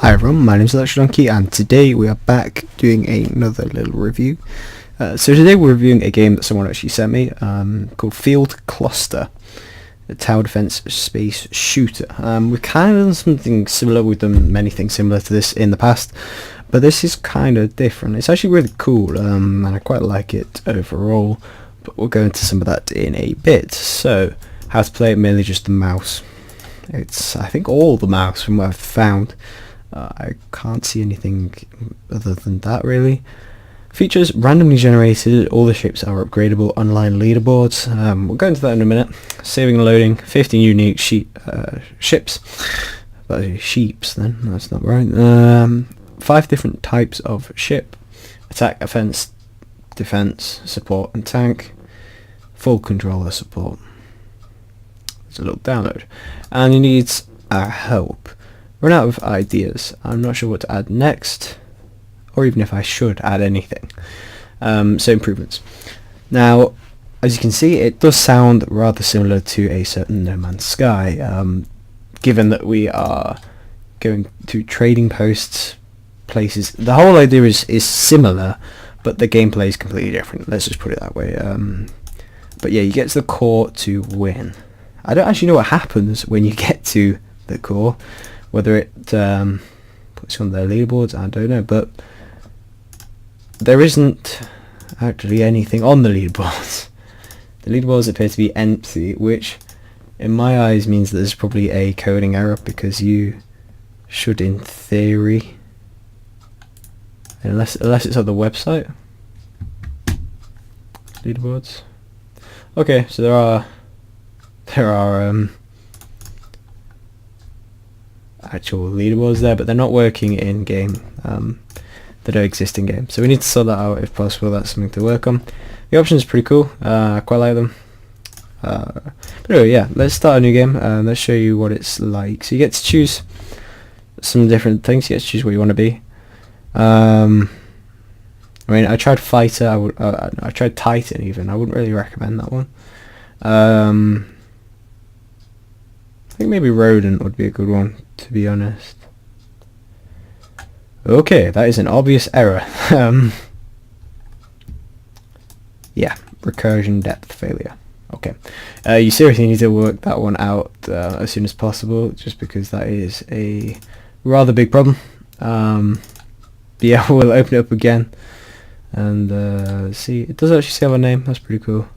Hi everyone, my name is Electrodonkey and today we are back doing another little review. So today we're reviewing a game that someone actually sent me called Field Cluster, a tower defense space shooter. We've kind of done something similar, we've done many things similar to this in the past, but this is kind of different. It's actually really cool and I quite like it overall, but we'll go into some of that in a bit. So, how to play it, mainly just the mouse. It's, I think, all the mouse from what I've found. I can't see anything other than that really. Features randomly generated, all the ships are upgradable online leaderboards. We'll go into that in a minute. Saving and loading, 15 unique ships. That is sheeps then, that's not right. 5 different types of ship. Attack, offense, defense, support and tank. Full controller support. There's a little download. And you need our help. Run out of ideas. I'm not sure what to add next, or even if I should add anything. So improvements. Now, as you can see, it does sound rather similar to a certain No Man's Sky, given that we are going to trading posts, places. The whole idea is similar, but the gameplay is completely different. Let's just put it that way. But yeah, you get to the core to win. I don't actually know what happens when you get to the core. Whether it puts you on their leaderboards, I don't know, but there isn't actually anything on the leaderboards. The leaderboards appear to be empty, which in my eyes means that there's probably a coding error, because you should, in theory, unless it's on the website, leaderboards. Okay, so there are actual leaderboards there, but they're not working in game. They don't exist in game, so we need to sort that out if possible. That's something to work on. The options are pretty cool. I quite like them. But anyway, yeah, let's start a new game and let's show you what it's like. So you get to choose some different things. You get to choose what you want to be. I mean, I tried fighter. I tried Titan even. I wouldn't really recommend that one. I think maybe rodent would be a good one, to be honest. Okay, that is an obvious error. Yeah, recursion depth failure. Okay, you seriously need to work that one out as soon as possible, just because that is a rather big problem. Yeah, we'll open it up again and see. It does actually say our name. That's pretty cool.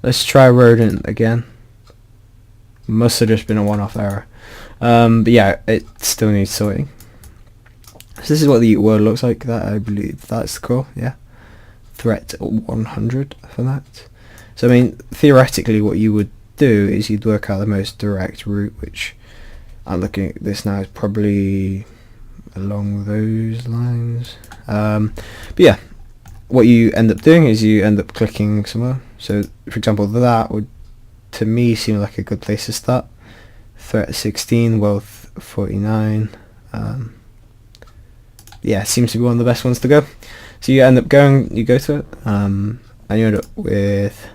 Let's try rodent again. Must have just been a one-off error. But yeah, it still needs sorting. So this is what the world looks like. That, I believe that's the core, yeah. Threat 100 for that. So I mean, theoretically what you would do is you'd work out the most direct route, which I'm looking at this now is probably along those lines. But yeah, what you end up doing is you end up clicking somewhere. So for example, that would to me seem like a good place to start. Threat 16, wealth 49. Yeah, seems to be one of the best ones to go. So you end up going, you go to it, and you end up with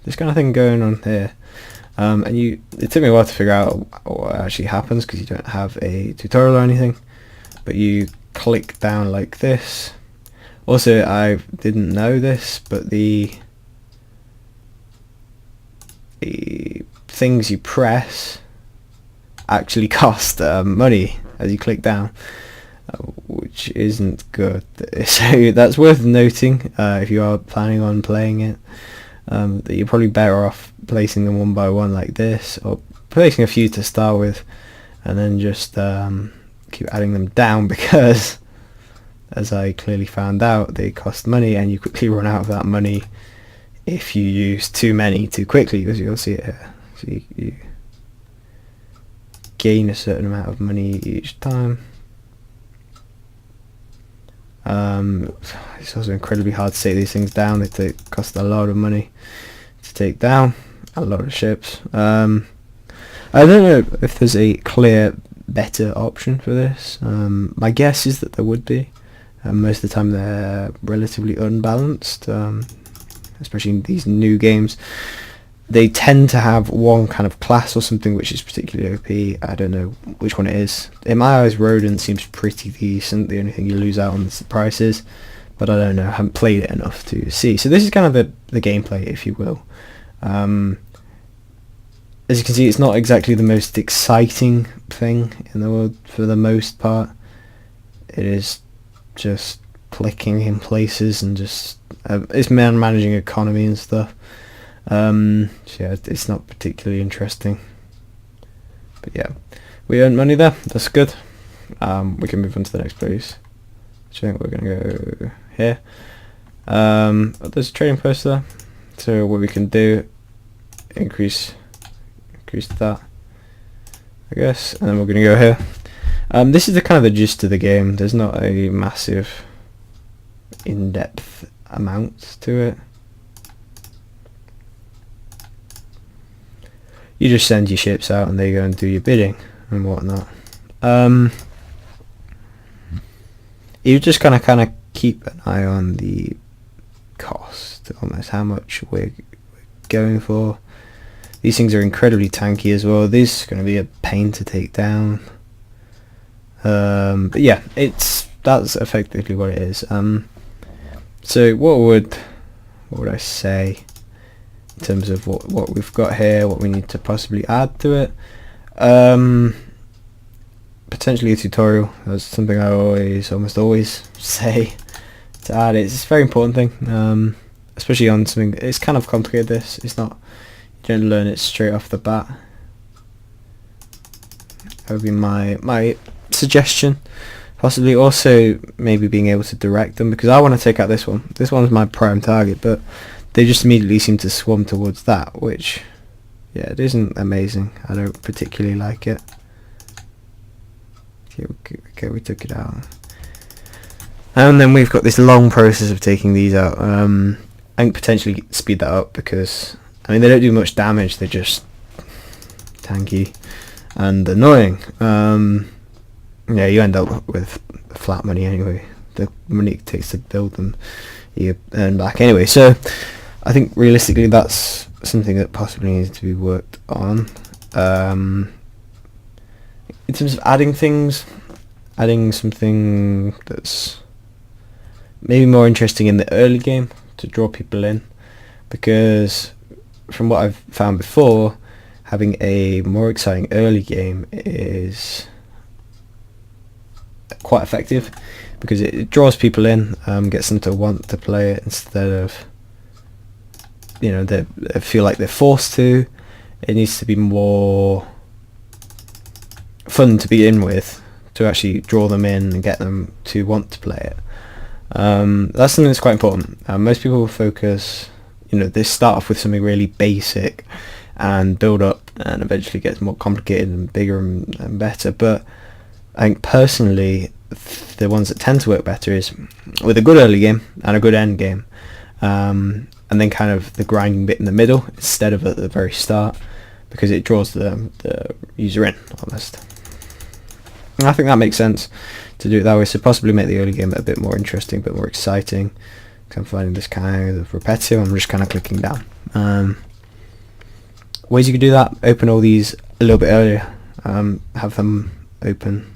this kind of thing going on here. And it took me a while to figure out what actually happens, because you don't have a tutorial or anything, but you click down like this. Also, I didn't know this, but the things you press actually cost money as you click down, which isn't good. So that's worth noting if you are planning on playing it, that you're probably better off placing them one by one like this, or placing a few to start with and then just keep adding them down, because as I clearly found out, they cost money and you quickly run out of that money if you use too many too quickly, because you'll see it here. So you gain a certain amount of money each time. It's also incredibly hard to take these things down. They cost a lot of money to take down, a lot of ships. I don't know if there's a clear better option for this. My guess is that there would be. Most of the time they're relatively unbalanced, especially in these new games. they tend to have one kind of class or something which is particularly OP. I don't know which one it is. In my eyes, Rodent seems pretty decent. The only thing you lose out on is the prices, but I don't know. I haven't played it enough to see. So this is kind of the gameplay, if you will. As you can see, it's not exactly the most exciting thing in the world for the most part. It is just clicking in places and just it's managing economy and stuff. So yeah, it's not particularly interesting. But yeah, we earned money there. That's good. We can move on to the next place. I think we're gonna go here. There's a trading post there. So what we can do, increase that, I guess, and then we're gonna go here. This is the kind of the gist of the game. There's not a massive in-depth amount to it. You just send your ships out and they go and do your bidding and whatnot. You just kind of keep an eye on the cost, almost how much we're going for. These things are incredibly tanky as well. This is going to be a pain to take down. But yeah, that's effectively what it is. So what would I say in terms of what we've got here, what we need to possibly add to it? Potentially a tutorial. That's something I almost always say to add. It's a very important thing, especially on something. It's kind of complicated. This it's not. You don't learn it straight off the bat. That would be my suggestion. Possibly also maybe being able to direct them, because I want to take out this one. This one's my prime target, but they just immediately seem to swarm towards that, which, yeah, it isn't amazing. I don't particularly like it. Okay, we took it out. And then we've got this long process of taking these out. I think potentially speed that up, because, I mean, they don't do much damage. They're just tanky and annoying. Yeah, you end up with flat money anyway. The money it takes to build them, you earn back anyway. So I think realistically that's something that possibly needs to be worked on. In terms of adding things, adding something that's maybe more interesting in the early game to draw people in, because from what I've found before, having a more exciting early game is quite effective, because it draws people in, gets them to want to play it instead of, you know, they feel like they're forced to. It needs to be more fun to begin with, to actually draw them in and get them to want to play it. That's something that's quite important. Most people focus, you know, they start off with something really basic and build up, and eventually gets more complicated and bigger and better. But I think personally the ones that tend to work better is with a good early game and a good end game, and then kind of the grinding bit in the middle instead of at the very start, because it draws the user in almost. And I think that makes sense to do it that way, so possibly make the early game a bit more interesting, a bit more exciting, because I'm finding this kind of repetitive. I'm just kind of clicking down. Ways you could do that: open all these a little bit earlier, have them open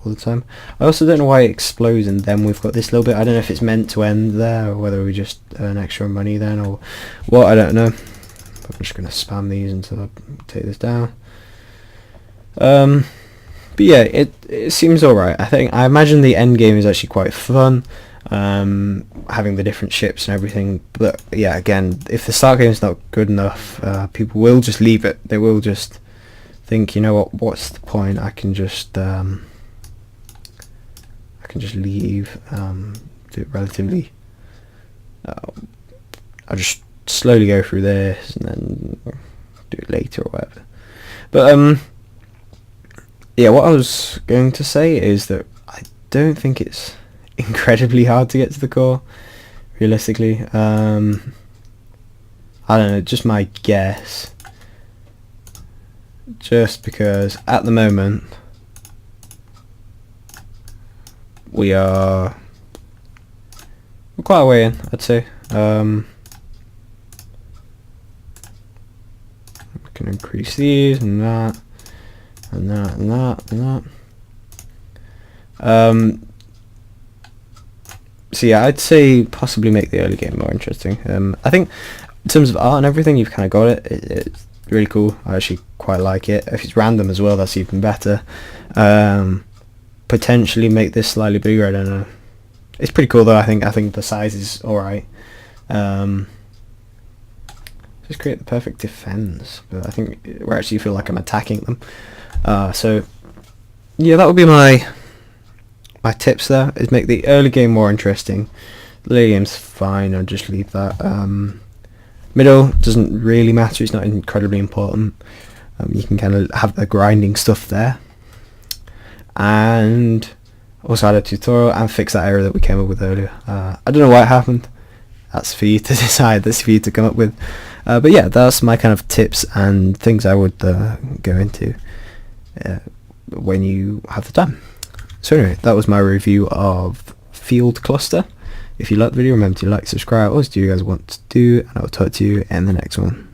all the time. I also don't know why it explodes and then we've got this little bit. I don't know if it's meant to end there or whether we just earn extra money then or what, I don't know. But I'm just going to spam these until I take this down. But yeah, it seems alright. I imagine the end game is actually quite fun, having the different ships and everything. But yeah, again, if the start game is not good enough, people will just leave it. They will just think, you know what's the point? I can just leave. Do it relatively. I'll just slowly go through this and then do it later or whatever. But yeah, what I was going to say is that I don't think it's incredibly hard to get to the core, realistically. I don't know, just my guess. Just because at the moment we're quite a way in, I'd say. can increase these and that and that and that and that. So yeah, I'd say possibly make the early game more interesting. I think in terms of art and everything, you've kind of got it. It's really cool. I actually quite like it. If it's random as well, that's even better. Potentially make this slightly bigger. I don't know. It's pretty cool though. I think the size is all right. Just create the perfect defense, but I think where actually you feel like I'm attacking them. So yeah, that would be my tips there, is make the early game more interesting. The late game's fine, I'll just leave that. Middle doesn't really matter, it's not incredibly important. You can kind of have the grinding stuff there. And also add a tutorial and fix that error that we came up with earlier. I don't know why it happened. That's for you to decide, that's for you to come up with. But yeah, that's my kind of tips and things I would go into when you have the time. So anyway, that was my review of Field Cluster. If you liked the video, remember to like, subscribe, what else do you guys want to do, and I'll talk to you in the next one.